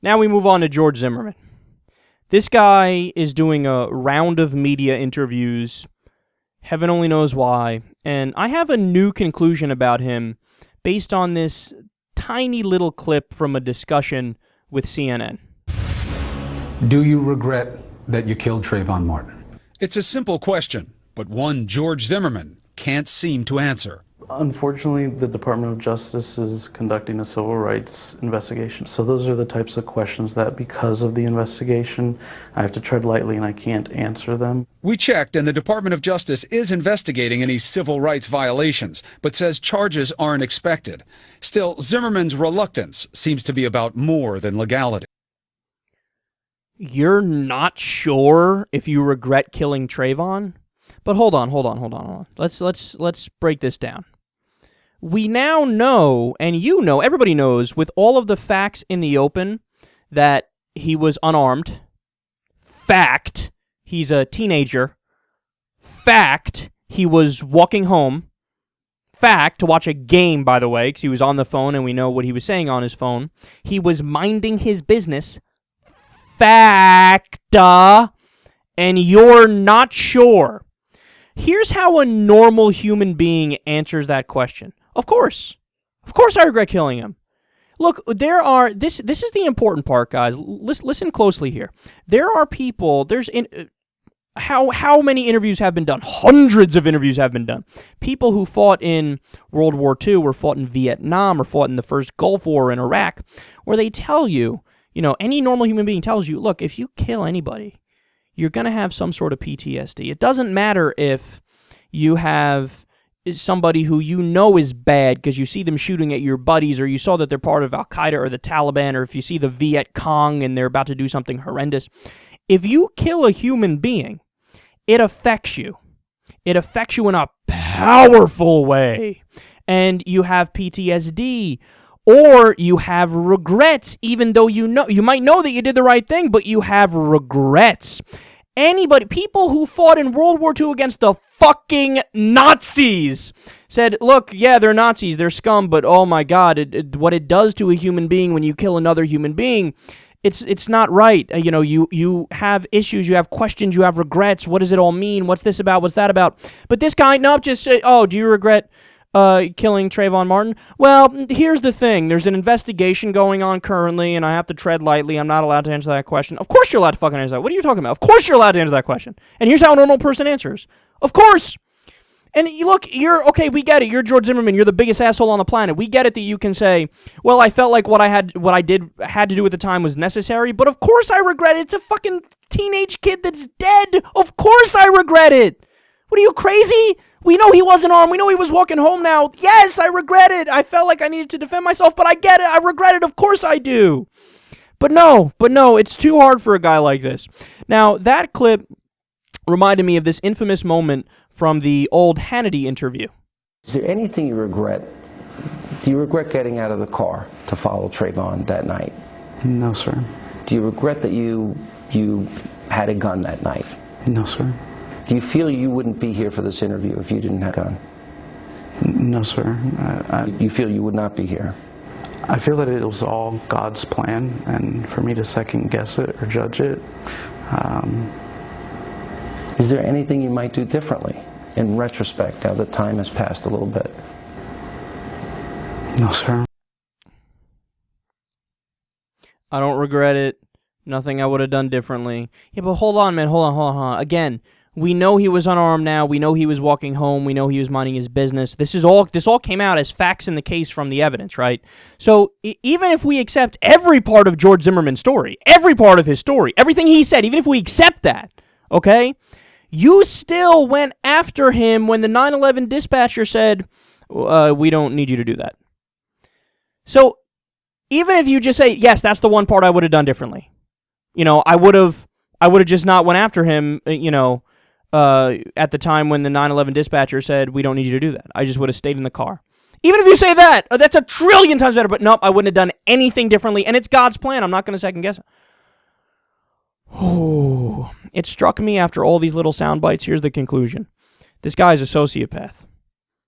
Now we move on to George Zimmerman. This guy is doing a round of media interviews. Heaven only knows why. And I have a new conclusion about him based on this tiny little clip from a discussion with CNN. Do you regret that you killed Trayvon Martin? It's a simple question, but one George Zimmerman can't seem to answer. Unfortunately, the Department of Justice is conducting a civil rights investigation. So those are the types of questions that, because of the investigation, I have to tread lightly and I can't answer them. We checked, and the Department of Justice is investigating any civil rights violations, but says charges aren't expected. Still, Zimmerman's reluctance seems to be about more than legality. You're not sure if you regret killing Trayvon? But hold on. Let's break this down. We now know, and you know, everybody knows, with all of the facts in the open, that he was unarmed. Fact, he's a teenager. Fact, he was walking home. Fact, to watch a game, by the way, because he was on the phone, and we know what he was saying on his phone. He was minding his business. Fact, and you're not sure. Here's how a normal human being answers that question. Of course I regret killing him. Look, this is the important part, guys. Listen closely here. There are people, how many interviews have been done? Hundreds of interviews have been done. People who fought in World War II or fought in Vietnam or fought in the first Gulf War in Iraq, where they tell you, any normal human being tells you, look, if you kill anybody, you're going to have some sort of PTSD. It doesn't matter if you have somebody who you know is bad because you see them shooting at your buddies, or you saw that they're part of Al-Qaeda or the Taliban, or if you see the Viet Cong and they're about to do something horrendous. If you kill a human being, it affects you. It affects you in a powerful way. And you have PTSD, or you have regrets, even though you might know that you did the right thing, but you have regrets. People who fought in World War II against the fucking Nazis said, look, yeah, they're Nazis, they're scum, but oh my God, what it does to a human being when you kill another human being, it's not right. You have issues, you have questions, you have regrets. What does it all mean? What's this about? What's that about? But this guy, just say, oh, do you regret killing Trayvon Martin? Well, here's the thing. There's an investigation going on currently, and I have to tread lightly. I'm not allowed to answer that question. Of course you're allowed to fucking answer that. What are you talking about? Of course you're allowed to answer that question. And here's how a normal person answers. Of course. And look, we get it. You're George Zimmerman. You're the biggest asshole on the planet. We get it that you can say, well, I felt like what I had to do at the time was necessary, but of course I regret it. It's a fucking teenage kid that's dead. Of course I regret it. What are you, crazy? We know he wasn't armed. We know he was walking home now. Yes, I regret it. I felt like I needed to defend myself, but I get it. I regret it. Of course I do. But no, it's too hard for a guy like this. Now, that clip reminded me of this infamous moment from the old Hannity interview. Is there anything you regret? Do you regret getting out of the car to follow Trayvon that night? No, sir. Do you regret that you had a gun that night? No, sir. Do you feel you wouldn't be here for this interview if you didn't have a gun? No, sir. You feel you would not be here? I feel that it was all God's plan, and for me to second guess it or judge it. Is there anything you might do differently in retrospect now that time has passed a little bit? No, sir. I don't regret it. Nothing I would have done differently. Yeah, but hold on, man. Hold on. Again, we know he was unarmed now. We know he was walking home. We know he was minding his business. This all came out as facts in the case from the evidence, right? So even if we accept every part of George Zimmerman's story, every part of his story, everything he said, even if we accept that, okay, you still went after him when the 9/11 dispatcher said, we don't need you to do that. So even if you just say, yes, that's the one part I would have done differently. I would have just not went after him, at the time when the 9/11 dispatcher said, we don't need you to do that. I just would have stayed in the car. Even if you say that, that's a trillion times better, but nope, I wouldn't have done anything differently, and it's God's plan. I'm not going to second guess it. Oh, it struck me after all these little sound bites. Here's the conclusion. This guy's a sociopath.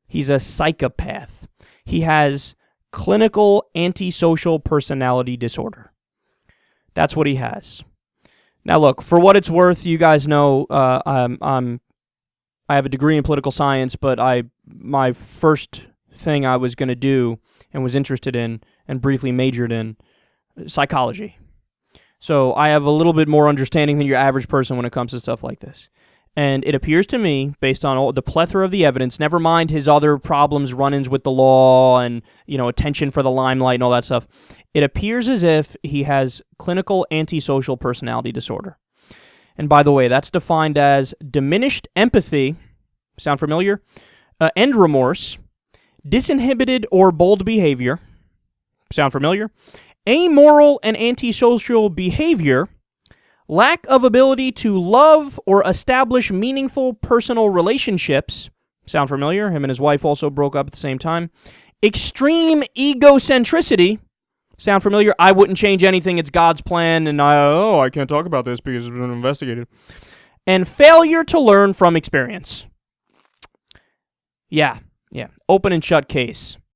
He's a psychopath. He has clinical antisocial personality disorder. That's what he has. Now, look, for what it's worth, you guys know I have a degree in political science, but my first thing I was going to do and was interested in and briefly majored in psychology. So I have a little bit more understanding than your average person when it comes to stuff like this. And it appears to me, based on all the plethora of the evidence, never mind his other problems, run-ins with the law and, attention for the limelight and all that stuff, it appears as if he has clinical antisocial personality disorder. And by the way, that's defined as diminished empathy, sound familiar? End remorse, disinhibited or bold behavior, sound familiar? Amoral and antisocial behavior, lack of ability to love or establish meaningful personal relationships, sound familiar? Him and his wife also broke up at the same time. Extreme egocentricity, sound familiar? I wouldn't change anything, it's God's plan, and I can't talk about this because it's been investigated. And failure to learn from experience. Yeah, open and shut case.